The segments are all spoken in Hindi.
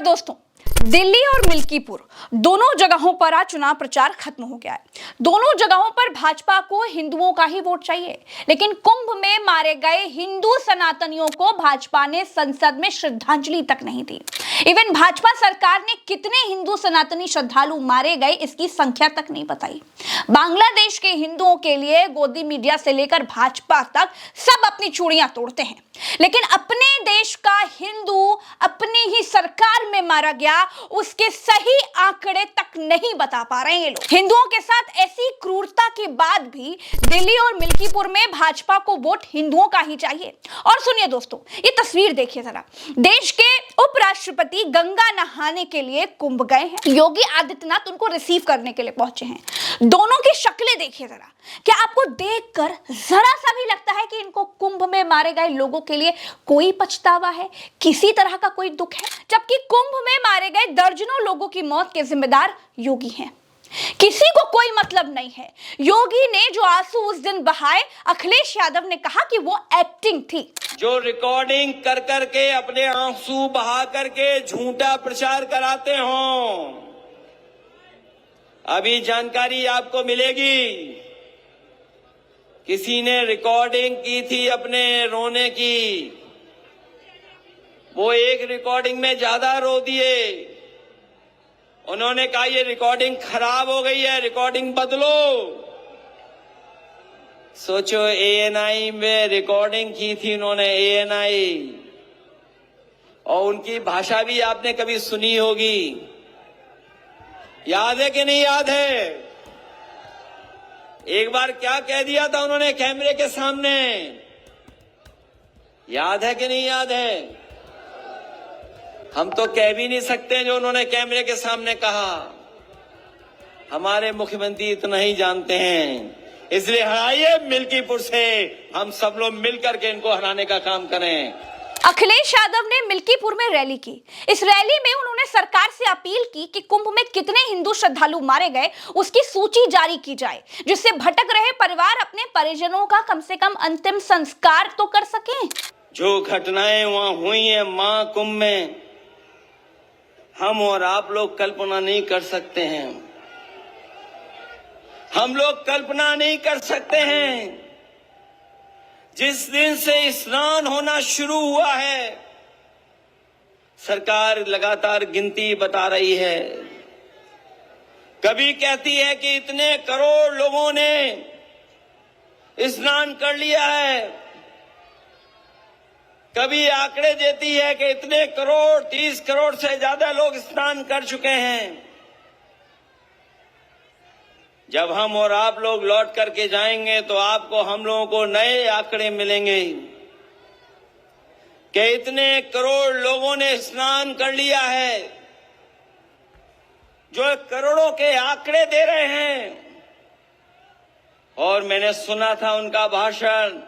दोस्तों, दिल्ली और मिल्कीपुर दोनों जगहों पर आज चुनाव प्रचार खत्म हो गया है। दोनों जगहों पर भाजपा को हिंदुओं का ही वोट चाहिए, लेकिन कुंभ में मारे गए हिंदू सनातनियों को भाजपा ने संसद में श्रद्धांजलि तक नहीं दी। इवन भाजपा सरकार ने कितने हिंदू सनातनी श्रद्धालु मारे गए इसकी संख्या तक नहीं बताई। बांग्लादेश के हिंदुओं के लिए गोदी मीडिया से लेकर भाजपा तक सब अपनी चूड़ियां तोड़ते हैं, लेकिन अपने देश का हिंदू अपनी ही सरकार में मारा गया उसके सही आंकड़े तक नहीं बता पा रहे हैं ये लोग। हिंदुओं के साथ ऐसी क्रूरता के बाद भी दिल्ली और मिल्कीपुर में भाजपा को वोट हिंदुओं का ही चाहिए। और सुनिए दोस्तों, ये तस्वीर देखिए जरा। देश के उपराष्ट्रपति गंगा नहाने के लिए कुंभ गए हैं। योगी आदित्यनाथ उनको रिसीव करने के लिए पहुंचे हैं। दोनों की शक्लें देखिए जरा। क्या आपको देखकर जरा सा भी लगता है कि इनको कुंभ में मारे गए लोगों के लिए कोई पछतावा है, किसी तरह का कोई दुख है? जबकि कुंभ में मारे गए दर्जनों लोगों की मौत के जिम्मेदार योगी हैं। किसी को कोई मतलब नहीं है। योगी ने जो आंसू उस दिन बहाए, अखिलेश यादव ने कहा कि वो एक्टिंग थी। जो रिकॉर्डिंग कर करके अपने आंसू बहा करके झूठा प्रचार कराते हो, अभी जानकारी आपको मिलेगी। किसी ने रिकॉर्डिंग की थी अपने रोने की, वो एक रिकॉर्डिंग में ज्यादा रो दिए। उन्होंने कहा ये रिकॉर्डिंग खराब हो गई है, रिकॉर्डिंग बदलो। सोचो, एएनआई में रिकॉर्डिंग की थी उन्होंने, एएनआई, और उनकी भाषा भी आपने कभी सुनी होगी। याद है कि नहीं याद है? एक बार क्या कह दिया था उन्होंने कैमरे के सामने, याद है कि नहीं याद है? हम तो कह भी नहीं सकते जो उन्होंने कैमरे के सामने कहा। हमारे मुख्यमंत्री इतना ही जानते हैं। इसलिए हराइए मिल्कीपुर से, हम सब लोग मिलकर के इनको हराने का काम करें। अखिलेश यादव ने मिल्कीपुर में रैली की। इस रैली में उन्होंने सरकार से अपील की कि कुंभ में कितने हिंदू श्रद्धालु मारे गए उसकी सूची जारी की जाए, जिससे भटक रहे परिवार अपने परिजनों का कम से कम अंतिम संस्कार तो कर सकें। जो घटनाएं वहां हुई हैं मां कुंभ में, हम और आप लोग कल्पना नहीं कर सकते हैं। हम लोग कल्पना नहीं कर सकते हैं। जिस दिन से स्नान होना शुरू हुआ है, सरकार लगातार गिनती बता रही है। कभी कहती है कि इतने करोड़ लोगों ने स्नान कर लिया है, कभी आंकड़े देती है कि इतने करोड़, 30 करोड़ से ज्यादा लोग स्नान कर चुके हैं। जब हम और आप लोग लौट करके जाएंगे तो आपको, हम लोगों को नए आंकड़े मिलेंगे कि इतने करोड़ लोगों ने स्नान कर लिया है। जो करोड़ों के आंकड़े दे रहे हैं, और मैंने सुना था उनका भाषण,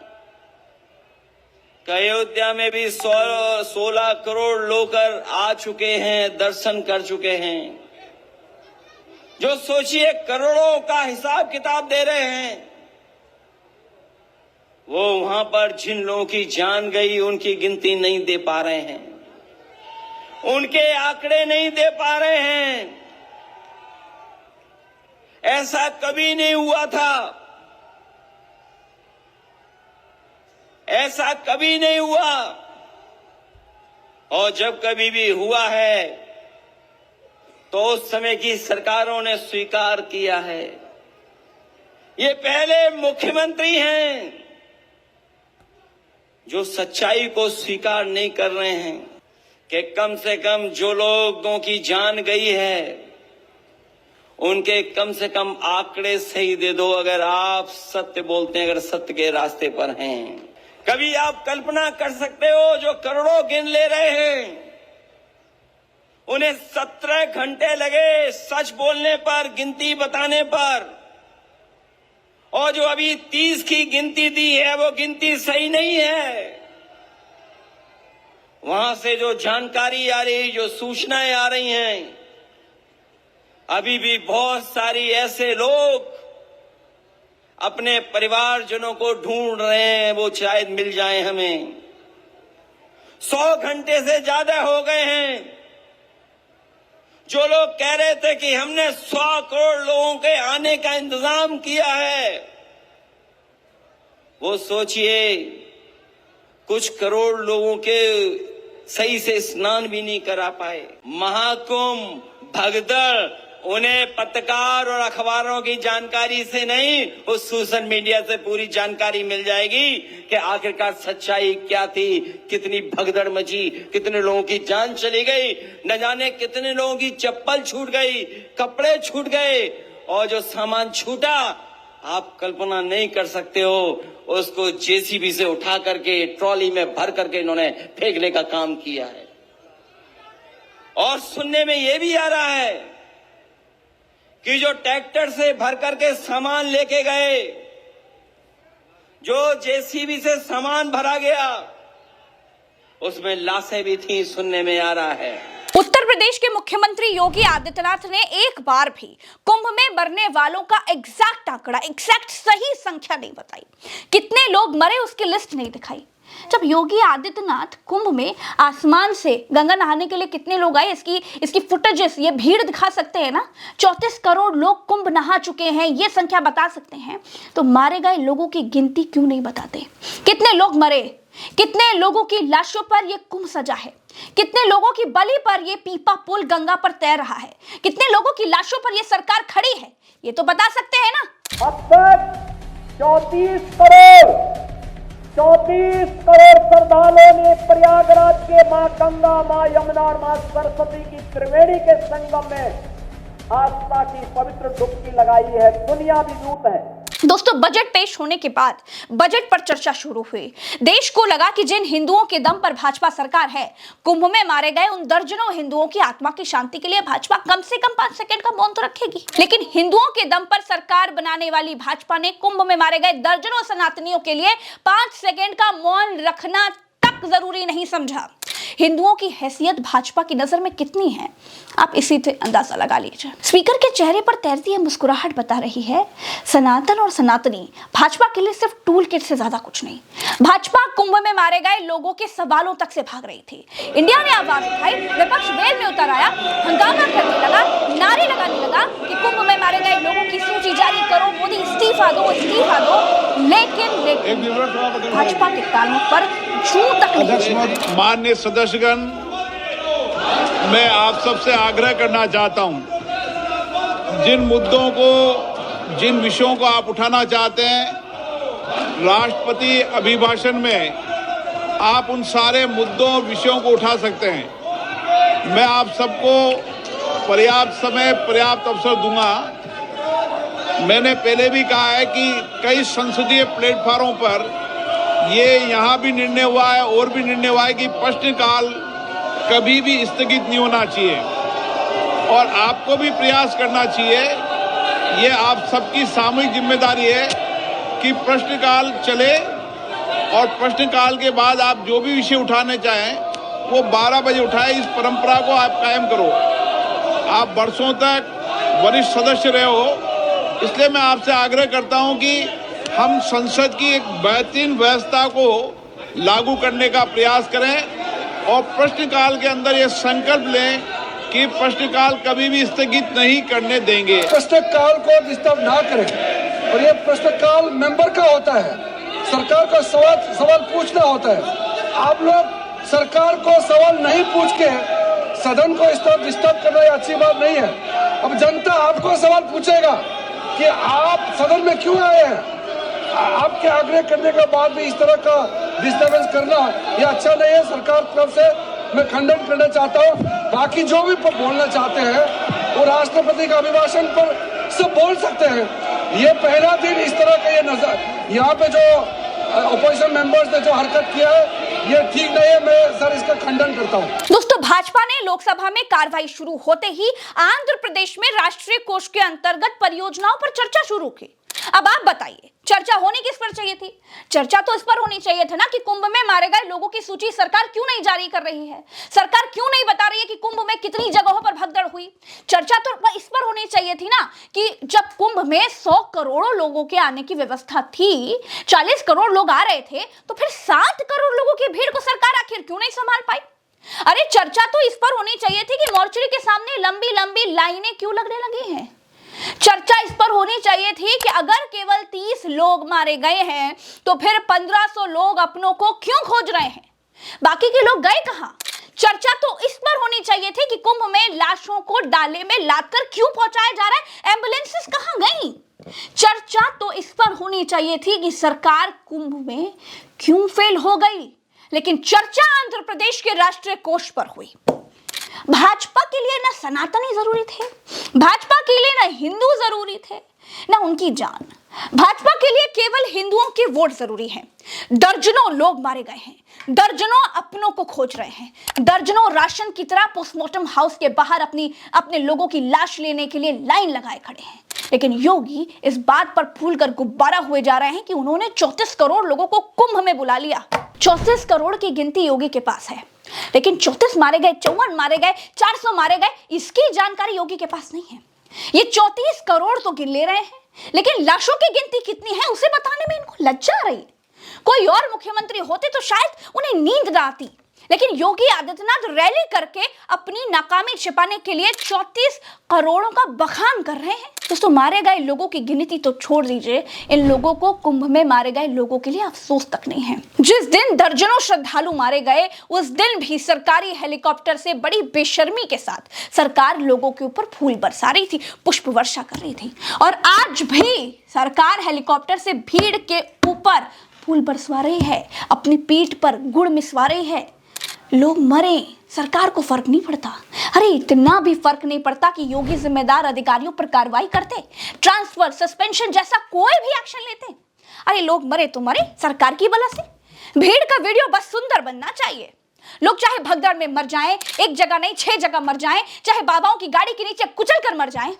अयोध्या में भी 16 करोड़ लोग आ चुके हैं, दर्शन कर चुके हैं। जो सोचिए करोड़ों का हिसाब किताब दे रहे हैं, वो वहां पर जिन लोगों की जान गई उनकी गिनती नहीं दे पा रहे हैं, उनके आंकड़े नहीं दे पा रहे हैं। ऐसा कभी नहीं हुआ था, ऐसा कभी नहीं हुआ। और जब कभी भी हुआ है तो उस समय की सरकारों ने स्वीकार किया है। ये पहले मुख्यमंत्री हैं जो सच्चाई को स्वीकार नहीं कर रहे हैं कि कम से कम जो लोगों की जान गई है उनके कम से कम आंकड़े सही दे दो, अगर आप सत्य बोलते हैं, अगर सत्य के रास्ते पर हैं। कभी आप कल्पना कर सकते हो जो करोड़ों गिन ले रहे हैं, उन्हें 17 घंटे लगे सच बोलने पर, गिनती बताने पर, और जो अभी 30 की गिनती दी है वो गिनती सही नहीं है। वहां से जो जानकारी आ रही, जो सूचनाएं आ रही हैं, अभी भी बहुत सारी ऐसे लोग अपने परिवारजनों को ढूंढ रहे हैं, वो शायद मिल जाए हमें। 100 घंटे से ज्यादा हो गए हैं जो लोग कह रहे थे कि हमने 100 करोड़ लोगों के आने का इंतजाम किया है, वो सोचिए कुछ करोड़ लोगों के सही से स्नान भी नहीं करा पाए। महाकुंभ, भगदड़ उन्हें पत्रकार और अखबारों की जानकारी से नहीं, उस सोशल मीडिया से पूरी जानकारी मिल जाएगी कि आखिरकार सच्चाई क्या थी, कितनी भगदड़ मची, कितने लोगों की जान चली गई, न जाने कितने लोगों की चप्पल छूट गई, कपड़े छूट गए, और जो सामान छूटा आप कल्पना नहीं कर सकते हो, उसको जेसीबी से उठा करके ट्रॉली में भर करके इन्होंने फेंकने का काम किया है। और सुनने में यह भी आ रहा है कि जो ट्रैक्टर से भर करके सामान लेके गए, जो जेसीबी से सामान भरा गया, उसमें लाशें भी थी, सुनने में आ रहा है। उत्तर प्रदेश के मुख्यमंत्री योगी आदित्यनाथ ने एक बार भी कुंभ में मरने वालों का एग्जैक्ट आंकड़ा, एग्जैक्ट सही संख्या नहीं बताई। कितने लोग मरे उसकी लिस्ट नहीं दिखाई। जब योगी आदित्यनाथ कुंभ में आसमान से गंगा नहाने के लिए कितने लोग आए, इसकी फुटेजेस, ये भीड़ दिखा सकते हैं ना। 34 करोड़ लोग कुंभ नहा चुके हैं, ये संख्या बता सकते हैं, तो मारे गए लोगों की गिनती क्यों नहीं बताते? कितने लोग मरे, कितने लोगों की लाशों पर यह कुंभ सजा है, कितने लोगों की बलि पर यह पीपा पुल गंगा पर तैर रहा है, कितने लोगों की लाशों पर यह सरकार खड़ी है, ये तो बता सकते हैं ना। अब तक 34 करोड़ श्रद्धालुओं ने प्रयागराज के मां गंगा, मां यमुना और मां सरस्वती की त्रिवेणी के संगम में आस्था की पवित्र डुबकी लगाई है। दुनिया भी दूत है। दोस्तों, बजट पेश होने के बाद बजट पर चर्चा शुरू हुई। देश को लगा कि जिन हिंदुओं के दम पर भाजपा सरकार है, कुंभ में मारे गए उन दर्जनों हिंदुओं की आत्मा की शांति के लिए भाजपा कम से कम 5 सेकंड का मौन तो रखेगी। लेकिन हिंदुओं के दम पर सरकार बनाने वाली भाजपा ने कुंभ में मारे गए दर्जनों सनातनियों के लिए 5 सेकंड का मौन रखना तक जरूरी नहीं समझा। हिंदुओं की हैसियत भाजपा की नजर में कितनी है, आप इसी से अंदाजा लगा लीजिए। स्पीकर के चेहरे पर तैरती है मुस्कुराहट बता रही है सनातन और सनातनी भाजपा के लिए सिर्फ टूल किट से ज्यादा कुछ नहीं। भाजपा कुंभ में मारे गए लोगों के सवालों तक से भाग रही थी। इंडिया ने आवाज उठाई, विपक्ष वेल में उतर आया, हंगामा करने लगा, नारे लगाने लगा कि कुंभ में मारे गए लोगों की सूची जारी करो, मोदी इस्तीफा दो, इस्तीफा दो। लेकिन भाजपा के कानों पर छू तक नहीं। माननीय सदस्यगण, मैं आप सबसे आग्रह करना चाहता हूं, जिन मुद्दों को, जिन विषयों को आप उठाना चाहते हैं, राष्ट्रपति अभिभाषण में आप उन सारे मुद्दों, विषयों को उठा सकते हैं। मैं आप सबको पर्याप्त समय, पर्याप्त अवसर दूंगा। मैंने पहले भी कहा है कि कई संसदीय प्लेटफॉर्मों पर ये यहाँ भी निर्णय हुआ है और भी निर्णय हुआ है कि प्रश्नकाल कभी भी स्थगित नहीं होना चाहिए और आपको भी प्रयास करना चाहिए। ये आप सबकी सामूहिक जिम्मेदारी है कि प्रश्नकाल चले और प्रश्नकाल के बाद आप जो भी विषय उठाने चाहें वो 12 बजे उठाएं। इस परंपरा को आप कायम करो। आप वर्षों तक वरिष्ठ सदस्य रहे हो, इसलिए मैं आपसे आग्रह करता हूं कि हम संसद की एक बेहतरीन व्यवस्था को लागू करने का प्रयास करें और प्रश्नकाल के अंदर ये संकल्प लें कि प्रश्नकाल कभी भी स्थगित नहीं करने देंगे। प्रश्नकाल को डिस्टर्ब ना करें और ये प्रश्नकाल मेंबर का होता है, सरकार को सवाल पूछना होता है। आप लोग सरकार को सवाल नहीं पूछ के सदन को इस तरह डिस्टर्ब करना ये अच्छी बात नहीं है। अब जनता आपको सवाल पूछेगा कि आप सदन में क्यों आए हैं। आपके आग्रह करने के बाद भी इस तरह का डिस्टर्बेंस करना ये अच्छा नहीं है। सरकार की तरफ से मैं खंडन करना चाहता हूँ। बाकी जो भी बोलना चाहते हैं वो राष्ट्रपति का अभिभाषण पर सब बोल सकते हैं। ये पहला दिन इस तरह का ये नजर यहाँ पे जो अपोजिशन मेंबर्स ने जो हरकत किया है ये ठीक नहीं है। मैं सर इसका खंडन करता हूँ। दोस्तों, भाजपा ने लोकसभा में कार्रवाई शुरू होते ही आंध्र प्रदेश में राष्ट्रीय कोष के अंतर्गत परियोजनाओं पर चर्चा शुरू की। अब आप बताइए, चर्चा होनी किस पर चाहिए थी? चर्चा तो इस पर होनी चाहिए था ना कि कुंभ में मारे गए लोगों की सूची सरकार क्यों नहीं जारी कर रही है, सरकार क्यों नहीं बता रही है कि कुंभ में कितनी जगहों पर भगदड़ हुई। चर्चा तो इस पर होनी चाहिए थी ना कि जब कुंभ में 100 करोड़ लोगों के आने की व्यवस्था थी, 40 करोड़ लोग आ रहे थे, तो फिर 7 करोड़ लोगों की भीड़ को सरकार आखिर क्यों नहीं संभाल पाई? अरे चर्चा तो इस पर होनी चाहिए थी कि मोर्चरी के सामने लंबी लंबी लाइनें क्यों लगने लगी हैं। चर्चा इस पर होनी चाहिए थी कि अगर केवल 30 लोग मारे गए हैं तो फिर 1500 लोग अपनों को क्यों खोज रहे हैं, बाकी के लोग गए कहां। चर्चा तो इस पर होनी चाहिए थी कि कुंभ में लाशों को डाले में लादकर क्यों पहुंचाया जा रहा है, एम्बुलेंसेस कहां गई। चर्चा तो इस पर होनी चाहिए थी कि सरकार कुंभ में क्यों फेल हो गई, लेकिन चर्चा आंध्र प्रदेश के राष्ट्रीय कोष पर हुई। भाजपा के लिए ना सनातनी जरूरी थे, भाजपा के लिए ना हिंदू जरूरी थे, ना उनकी जान। भाजपा के लिए केवल हिंदुओं के वोट जरूरी हैं। दर्जनों लोग मारे गए हैं, दर्जनों अपनों को खोज रहे हैं, दर्जनों राशन की तरह पोस्टमार्टम हाउस के बाहर अपने लोगों की लाश लेने के लिए लाइन लगाए खड़े हैं। लेकिन योगी इस बात पर फूलकर गुब्बारा हुए जा रहे हैं कि उन्होंने 34 करोड़ लोगों को कुंभ में बुला लिया। 34 करोड़ की गिनती योगी के पास है, लेकिन 34 मारे गए, 54 मारे गए, 400 मारे गए, इसकी जानकारी योगी के पास नहीं है। ये 34 करोड़ तो गिन ले रहे हैं, लेकिन लाशों की गिनती कितनी है उसे बताने में इनको लज्जा आ रही है। कोई और मुख्यमंत्री होते तो शायद उन्हें नींद ना आती, लेकिन योगी आदित्यनाथ रैली करके अपनी नाकामी छिपाने के लिए 34 करोड़ों का बखान कर रहे हैं। दोस्तों, मारे गए लोगों की गिनती तो छोड़ दीजिए, इन लोगों को कुंभ में मारे गए लोगों के लिए अफसोस तक नहीं है। जिस दिन दर्जनों श्रद्धालु मारे गए उस दिन भी सरकारी हेलीकॉप्टर से बड़ी बेशर्मी के साथ सरकार लोगों के ऊपर फूल बरसा रही थी, पुष्प वर्षा कर रही थी। और आज भी सरकार हेलीकॉप्टर से भीड़ के ऊपर फूल बरसवा रही है, अपनी पीठ पर गुड़ मिसवा रही है। लोग मरे, सरकार को फर्क नहीं पड़ता। अरे इतना भी फर्क नहीं पड़ता कि योगी जिम्मेदार अधिकारियों पर कार्रवाई करते, ट्रांसफर, सस्पेंशन जैसा कोई भी एक्शन लेते। अरे लोग मरे तो मरे सरकार की बला से। भीड़ का वीडियो बस सुंदर बनना चाहिए। लोग चाहे भगदड़ में मर जाएं, एक जगह नहीं 6 जगह मर जाएं, चाहे बाबाओं की गाड़ी के नीचे कुचल कर मर जाएं।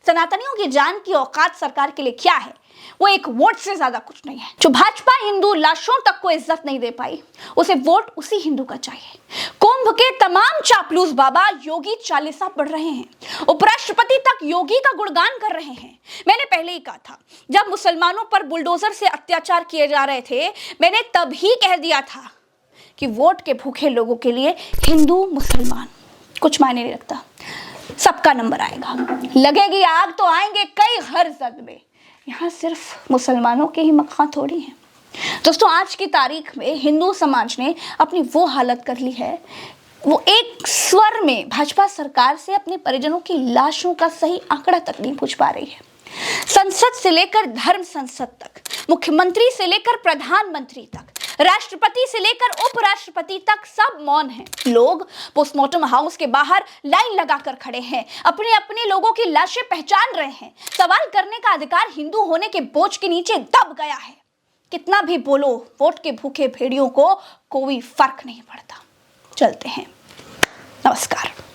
सनातनियों की जान की औकात सरकार के लिए क्या है, वो एक वोट से ज्यादा कुछ नहीं है। जो भाजपा हिंदू लाशों तक को इज्जत नहीं दे पाई, उसे वोट उसी हिंदू का चाहिए। कुंभ के तमाम चापलूस बाबा योगी चालीसा पढ़ रहे हैं, उपराष्ट्रपति तक योगी का गुणगान कर रहे हैं। मैंने पहले ही कहा था, जब मुसलमानों पर बुलडोजर से अत्याचार किए जा रहे थे, मैंने तभी कह दिया था कि वोट के भूखे लोगों के लिए हिंदू मुसलमान कुछ मायने नहीं रखता, सबका नंबर आएगा। लगेगी आग तो आएंगे कई घर जद में, यहाँ सिर्फ मुसलमानों के ही मकान थोड़ी हैं। दोस्तों, आज की तारीख में हिंदू समाज ने अपनी वो हालत कर ली है, वो एक स्वर में भाजपा सरकार से अपने परिजनों की लाशों का सही आंकड़ा तक नहीं पूछ पा रही है। संसद से लेकर धर्म संसद तक, मुख्यमंत्री से लेकर प्रधानमंत्री तक, राष्ट्रपति से लेकर उपराष्ट्रपति तक सब मौन हैं। लोग पोस्टमार्टम हाउस के बाहर लाइन लगाकर खड़े हैं, अपने अपने लोगों की लाशें पहचान रहे हैं। सवाल करने का अधिकार हिंदू होने के बोझ के नीचे दब गया है। कितना भी बोलो, वोट के भूखे भेड़ियों को कोई फर्क नहीं पड़ता। चलते हैं, नमस्कार।